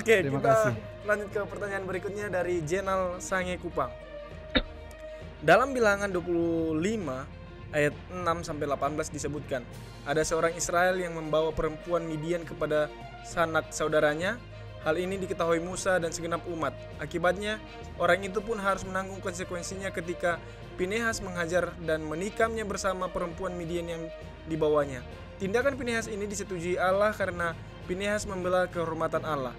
Oke, Terima kita kasih. lanjut ke pertanyaan berikutnya dari Jenal Sange Kupang. Dalam Bilangan 25 ayat 6 sampai 18 disebutkan, ada seorang Israel yang membawa perempuan Midian kepada sanak saudaranya. Hal ini diketahui Musa dan segenap umat. Akibatnya, orang itu pun harus menanggung konsekuensinya ketika Pinehas menghajar dan menikamnya bersama perempuan Midian yang dibawanya. Tindakan Pinehas ini disetujui Allah karena Pinehas membela kehormatan Allah.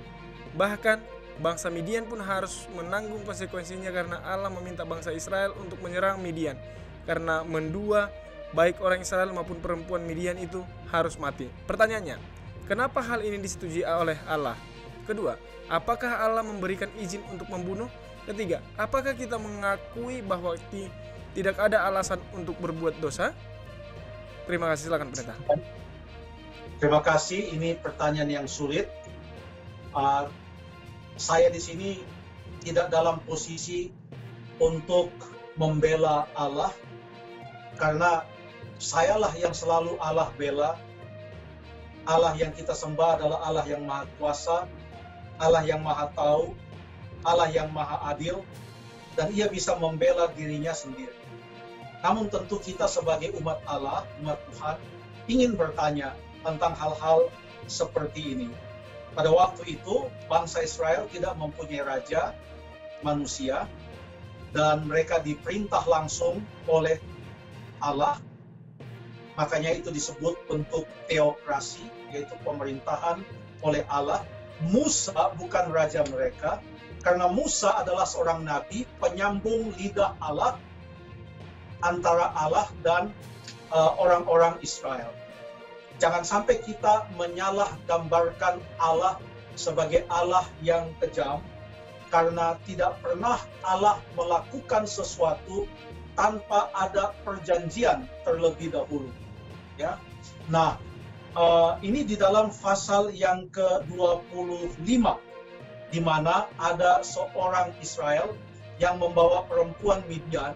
Bahkan, bangsa Midian pun harus menanggung konsekuensinya karena Allah meminta bangsa Israel untuk menyerang Midian. Karena mendua, baik orang Israel maupun perempuan Midian itu harus mati. Pertanyaannya, kenapa hal ini disetujui oleh Allah? Kedua, apakah Allah memberikan izin untuk membunuh? Ketiga, apakah kita mengakui bahwa tidak ada alasan untuk berbuat dosa? Terima kasih, silakan pendeta. Terima kasih, ini pertanyaan yang sulit. Saya di sini tidak dalam posisi untuk membela Allah, karena sayalah yang selalu Allah bela. Allah yang kita sembah adalah Allah yang Maha Kuasa, Allah yang Maha Tahu, Allah yang Maha Adil, dan Ia bisa membela dirinya sendiri. Namun tentu kita sebagai umat Allah, umat Tuhan, ingin bertanya tentang hal-hal seperti ini. Pada waktu itu, bangsa Israel tidak mempunyai raja manusia, dan mereka diperintah langsung oleh Allah. Makanya itu disebut bentuk teokrasi, yaitu pemerintahan oleh Allah. Musa bukan raja mereka, karena Musa adalah seorang nabi, penyambung lidah Allah antara Allah dan orang-orang Israel. Jangan sampai kita menyalahgambarkan Allah sebagai Allah yang kejam, karena tidak pernah Allah melakukan sesuatu tanpa ada perjanjian terlebih dahulu. Ya, nah ini di dalam pasal yang ke-25, di mana ada seorang Israel yang membawa perempuan Midian,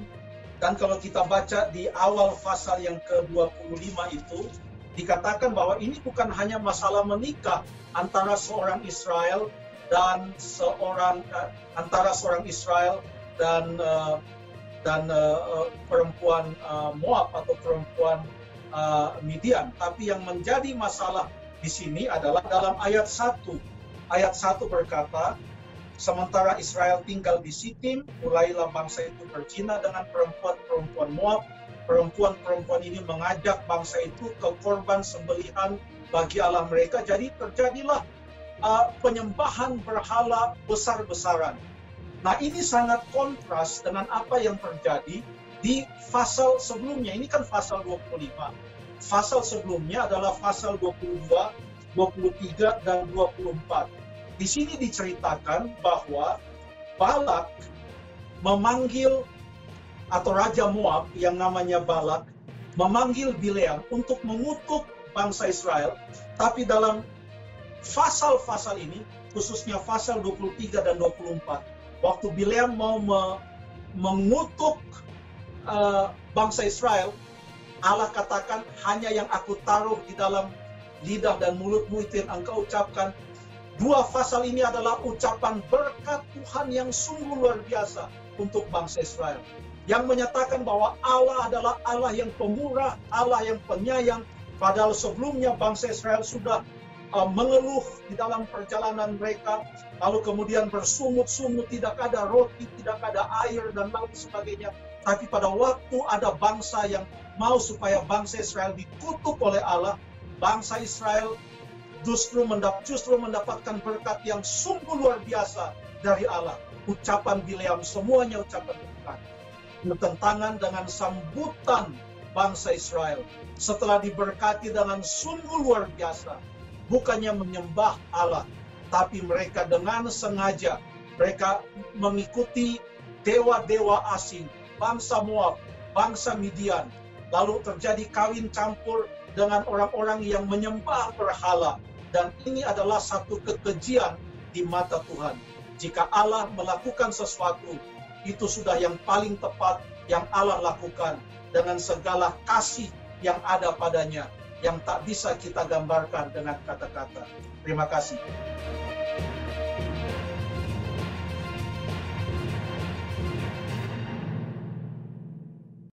dan kalau kita baca di awal pasal yang ke-25 itu, dikatakan bahwa ini bukan hanya masalah menikah antara seorang Israel dan perempuan Moab atau perempuan Midian, tapi yang menjadi masalah di sini adalah dalam ayat 1. Ayat 1 berkata, sementara Israel tinggal di Sitim, mulailah bangsa itu berzina dengan perempuan-perempuan Moab. Perempuan-perempuan ini mengajak bangsa itu ke korban sembelihan bagi Allah mereka. Jadi terjadilah penyembahan berhala besar-besaran. Nah, ini sangat kontras dengan apa yang terjadi di pasal sebelumnya. Ini kan pasal 25. Pasal sebelumnya adalah pasal 22, 23, dan 24. Di sini diceritakan bahwa Balak memanggil, atau Raja Moab yang namanya Balak, memanggil Bileam untuk mengutuk bangsa Israel. Tapi dalam pasal-pasal ini, khususnya pasal 23 dan 24, waktu Bileam mau mengutuk bangsa Israel, Allah katakan, hanya yang aku taruh di dalam lidah dan mulutmu itu yang engkau ucapkan. Dua pasal ini adalah ucapan berkat Tuhan yang sungguh luar biasa untuk bangsa Israel, yang menyatakan bahwa Allah adalah Allah yang pemurah, Allah yang penyayang. Padahal sebelumnya bangsa Israel sudah mengeluh di dalam perjalanan mereka, lalu kemudian bersungut-sungut, tidak ada roti, tidak ada air, dan lain sebagainya. Tapi pada waktu ada bangsa yang mau supaya bangsa Israel dikutuk oleh Allah, bangsa Israel justru mendapatkan berkat yang sungguh luar biasa dari Allah. Ucapan Bileam semuanya ucapan berkat, bertentangan dengan sambutan bangsa Israel setelah diberkati dengan sungguh luar biasa. Bukannya menyembah Allah, tapi mereka dengan sengaja mereka mengikuti dewa-dewa asing, bangsa Moab, bangsa Midian. Lalu terjadi kawin campur dengan orang-orang yang menyembah berhala. Dan ini adalah satu kekejian di mata Tuhan. Jika Allah melakukan sesuatu, itu sudah yang paling tepat yang Allah lakukan dengan segala kasih yang ada padanya, yang tak bisa kita gambarkan dengan kata-kata. Terima kasih.